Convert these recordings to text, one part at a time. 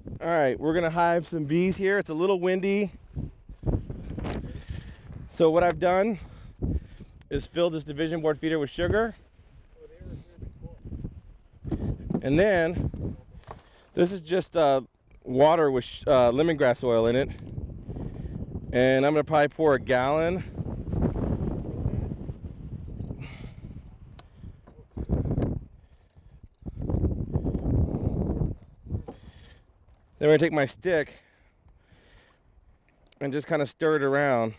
All right, we're gonna hive some bees here. It's a little windy. So what I've done is filled this division board feeder with sugar. And then this is just water with lemongrass oil in it. And I'm gonna probably pour a gallon. Then we're gonna take my stick and just kind of stir it around.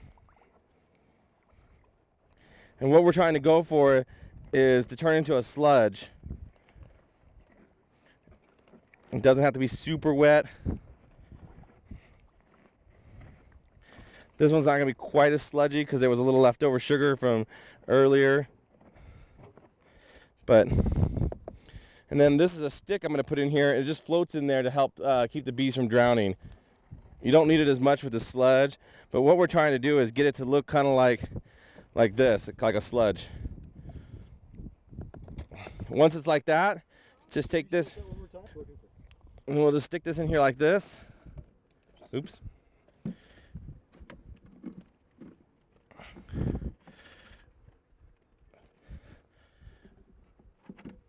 And what we're trying to go for is to turn into a sludge. It doesn't have to be super wet. This one's not gonna be quite as sludgy because there was a little leftover sugar from earlier. And then this is a stick I'm gonna put in here. It just floats in there to help keep the bees from drowning. You don't need it as much with the sludge, but what we're trying to do is get it to look kind of like this, like a sludge. Once it's like that, just take this, and we'll just stick this in here like this. Oops.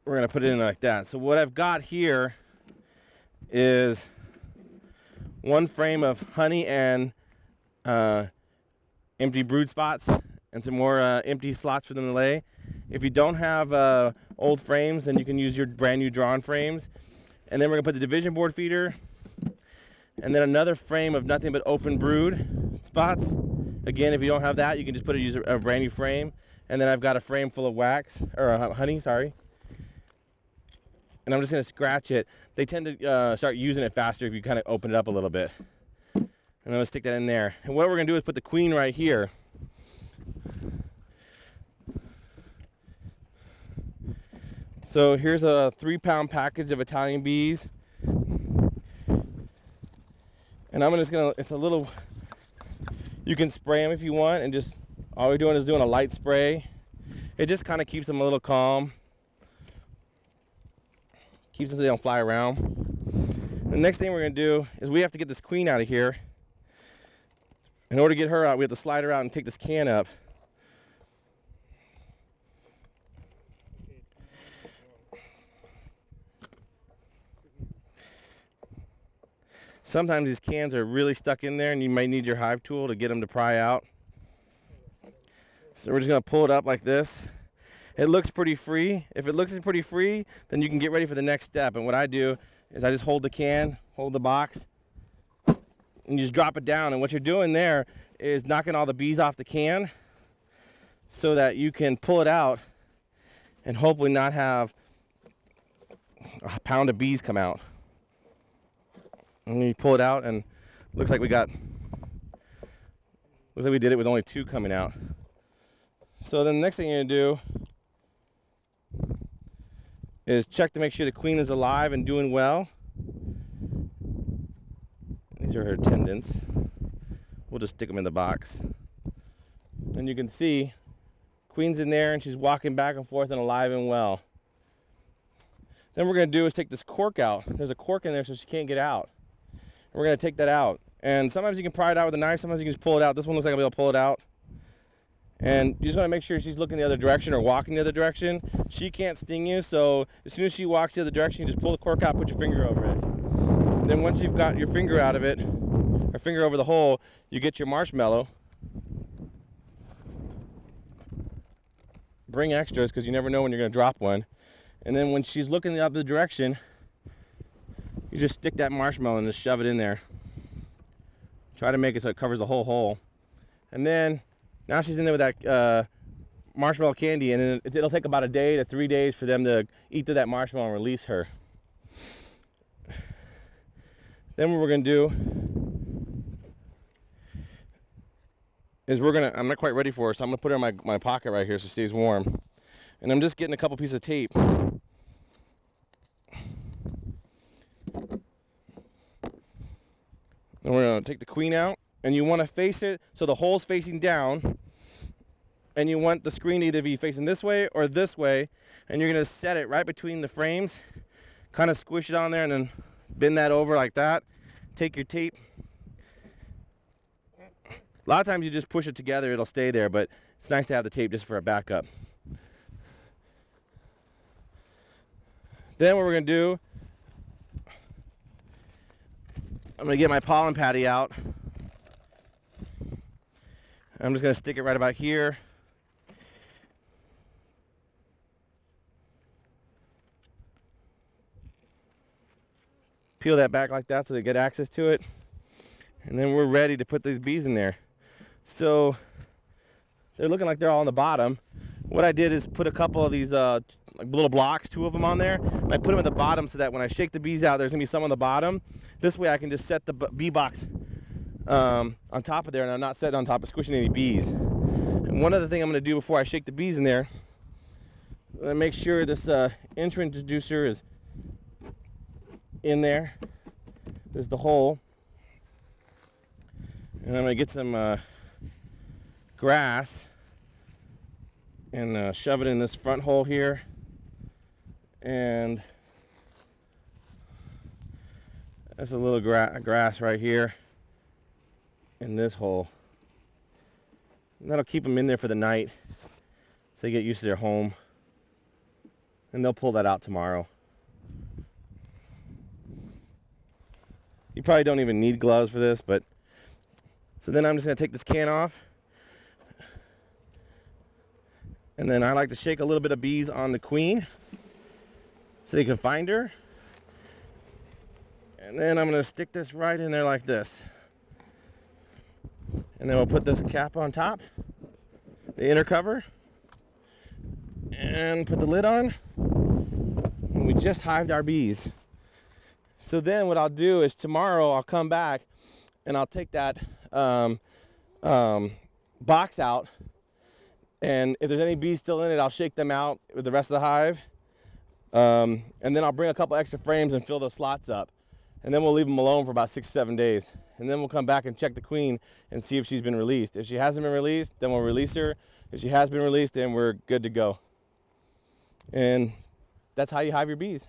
We're gonna put it in like that. So what I've got here is one frame of honey and empty brood spots and some more empty slots for them to lay. If you don't have old frames, then you can use your brand new drawn frames. And then we're gonna put the division board feeder and then another frame of nothing but open brood spots. Again, if you don't have that, you can just use a brand new frame. And then I've got a frame full of wax, or honey, sorry. And I'm just gonna scratch it. They tend to start using it faster if you kind of open it up a little bit. And I'm gonna stick that in there. And what we're gonna do is put the queen right here. So here's a 3-pound package of Italian bees. And I'm just gonna, it's a little, you can spray them if you want, and just, all we're doing is doing a light spray. It just kind of keeps them a little calm. Keeps them so they don't fly around. The next thing we're gonna do is we have to get this queen out of here. In order to get her out, we have to slide her out and take this can up. Sometimes these cans are really stuck in there and you might need your hive tool to get them to pry out. So we're just gonna pull it up like this. It looks pretty free. If it looks pretty free, then you can get ready for the next step. And what I do is I just hold the can, hold the box, and you just drop it down. And what you're doing there is knocking all the bees off the can so that you can pull it out and hopefully not have a pound of bees come out. And you pull it out and looks like we did it with only 2 coming out. So then the next thing you're gonna do is check to make sure the queen is alive and doing well. These are her attendants. We'll just stick them in the box. And you can see queen's in there and she's walking back and forth and alive and well. Then what we're gonna do is take this cork out. There's a cork in there so she can't get out. And we're gonna take that out. And sometimes you can pry it out with a knife, sometimes you can just pull it out. This one looks like I'll be able to pull it out. And you just want to make sure she's looking the other direction or walking the other direction. She can't sting you, so as soon as she walks the other direction, you just pull the cork out, put your finger over it. Then once you've got your finger out of it, or finger over the hole, you get your marshmallow. Bring extras, because you never know when you're going to drop one. And then when she's looking the other direction, you just stick that marshmallow and just shove it in there. Try to make it so it covers the whole hole. And then now she's in there with that marshmallow candy, and then it'll take about a day to 3 days for them to eat through that marshmallow and release her. Then what we're gonna do is I'm not quite ready for her, so I'm gonna put her in my pocket right here so it stays warm. And I'm just getting a couple pieces of tape. And we're gonna take the queen out, and you wanna face it so the hole's facing down, and you want the screen either be facing this way or this way, and you're gonna set it right between the frames, kind of squish it on there and then bend that over like that. Take your tape. A lot of times you just push it together, it'll stay there, but it's nice to have the tape just for a backup. Then what we're gonna do, I'm gonna get my pollen patty out. I'm just gonna stick it right about here. Peel that back like that so they get access to it. And then we're ready to put these bees in there. So they're looking like they're all on the bottom. What I did is put a couple of these like little blocks, 2 of them on there, and I put them at the bottom so that when I shake the bees out, there's gonna be some on the bottom. This way I can just set the bee box on top of there, and I'm not setting on top of squishing any bees. And one other thing I'm gonna do before I shake the bees in there, I'm gonna make sure this entrance introducer is in there. There's the hole. And I'm gonna get some grass and shove it in this front hole here, and there's a little grass right here in this hole, and that'll keep them in there for the night so they get used to their home, and they'll pull that out tomorrow. You probably don't even need gloves for this, but so then I'm just gonna take this can off. And then I like to shake a little bit of bees on the queen so they can find her. And then I'm gonna stick this right in there like this. And then we'll put this cap on top, the inner cover, and put the lid on. And we just hived our bees. So then what I'll do is tomorrow I'll come back and I'll take that box out, and if there's any bees still in it, I'll shake them out with the rest of the hive, and then I'll bring a couple extra frames and fill those slots up, and then we'll leave them alone for about 6 or 7 days, and then we'll come back and check the queen and see if she's been released. If she hasn't been released, then we'll release her. If she has been released, then we're good to go. And that's how you hive your bees.